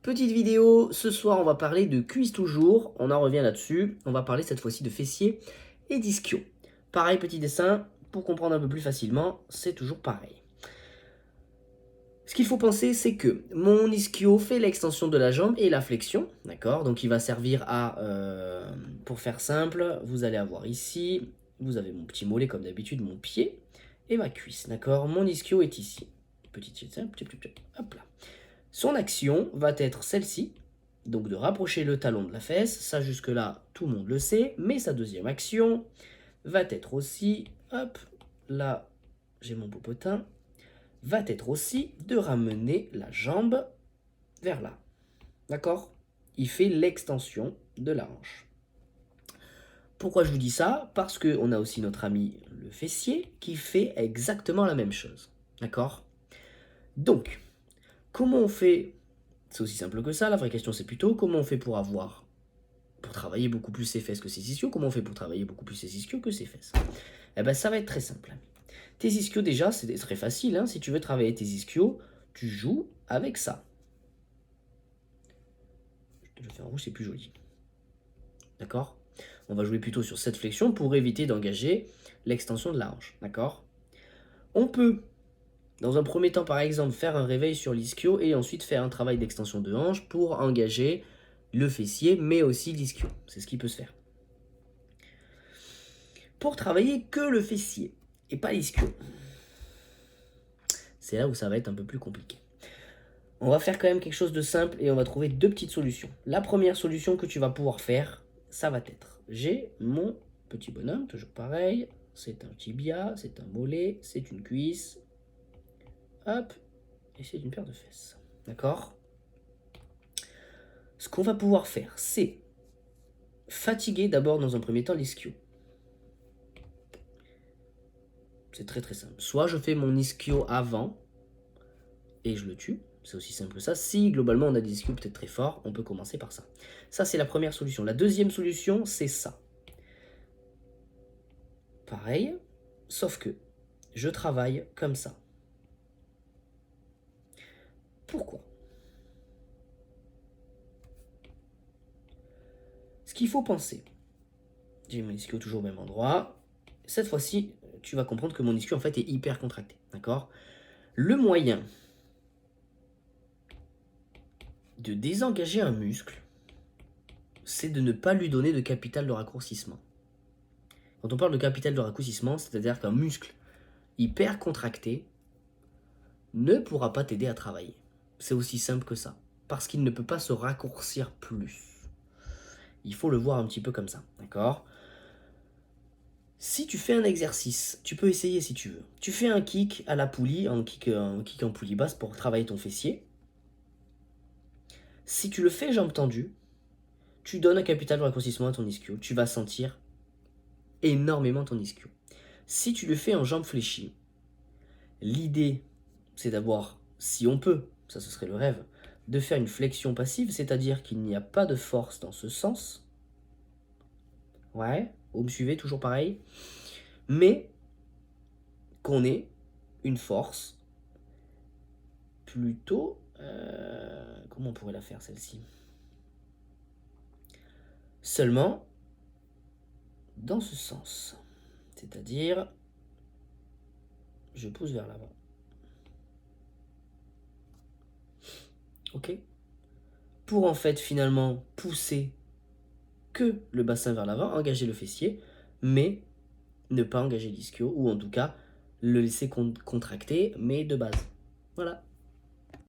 Petite vidéo, ce soir on va parler de cuisse toujours, on en revient là-dessus, on va parler cette fois-ci de fessiers et d'ischio. Pareil, petit dessin, pour comprendre un peu plus facilement, c'est toujours pareil. Ce qu'il faut penser, c'est que mon ischio fait l'extension de la jambe et la flexion, d'accord? Donc il va servir à, pour faire simple, vous allez avoir ici, vous avez mon petit mollet comme d'habitude, mon pied, et ma cuisse, d'accord? Mon ischio est ici. Hop là. Son action va être celle-ci, donc de rapprocher le talon de la fesse, ça jusque-là tout le monde le sait, mais sa deuxième action va être aussi, hop, là j'ai mon popotin, va être aussi de ramener la jambe vers là, d'accord? Il fait l'extension de la hanche. Pourquoi je vous dis ça? Parce qu'on a aussi notre ami le fessier qui fait exactement la même chose, d'accord? Donc, comment on fait? C'est aussi simple que ça, la vraie question c'est plutôt comment on fait pour travailler beaucoup plus ses fesses que ses ischios, comment on fait pour travailler beaucoup plus ses ischios que ses fesses? Eh ben ça va être très simple. Tes ischios déjà, c'est très facile, hein. Si tu veux travailler tes ischios, tu joues avec ça. Je te le fais en rouge, c'est plus joli. D'accord? On va jouer plutôt sur cette flexion pour éviter d'engager l'extension de la hanche. D'accord? On peut, dans un premier temps par exemple, faire un réveil sur l'ischio et ensuite faire un travail d'extension de hanche pour engager le fessier, mais aussi l'ischio. C'est ce qui peut se faire. Pour travailler que le fessier et pas l'ischio, c'est là où ça va être un peu plus compliqué. On va faire quand même quelque chose de simple et on va trouver deux petites solutions. La première solution que tu vas pouvoir faire, ça va être, j'ai mon petit bonhomme, toujours pareil, c'est un tibia, c'est un mollet, c'est une cuisse, hop, et c'est une paire de fesses. D'accord? Ce qu'on va pouvoir faire, c'est fatiguer d'abord dans un premier temps l'ischio. C'est très très simple. Soit je fais mon ischio avant et je le tue. C'est aussi simple que ça. Si globalement on a des ischios peut-être très forts, on peut commencer par ça. Ça c'est la première solution. La deuxième solution, c'est ça. Pareil, sauf que je travaille comme ça. Pourquoi? Ce qu'il faut penser, j'ai mon ischio toujours au même endroit. Cette fois-ci, tu vas comprendre que mon ischio en fait est hyper contracté. D'accord? Le moyen de désengager un muscle, c'est de ne pas lui donner de capital de raccourcissement. Quand on parle de capital de raccourcissement, c'est-à-dire qu'un muscle hyper contracté ne pourra pas t'aider à travailler. C'est aussi simple que ça. Parce qu'il ne peut pas se raccourcir plus. Il faut le voir un petit peu comme ça, d'accord? Si tu fais un exercice, tu peux essayer si tu veux. Tu fais un kick à la poulie, un kick en poulie basse pour travailler ton fessier. Si tu le fais jambes tendues, tu donnes un capital de raccourcissement à ton ischio. Tu vas sentir énormément ton ischio. Si tu le fais en jambes fléchies, l'idée, c'est d'avoir, si on peut, ça ce serait le rêve, de faire une flexion passive, c'est-à-dire qu'il n'y a pas de force dans ce sens. Ouais, vous me suivez, toujours pareil. Mais qu'on ait une force plutôt... comment on pourrait la faire celle-ci? Seulement dans ce sens. C'est-à-dire, je pousse vers l'avant. Ok? Pour en fait finalement pousser que le bassin vers l'avant, engager le fessier, mais ne pas engager l'ischio, ou en tout cas le laisser contracter, mais de base. Voilà.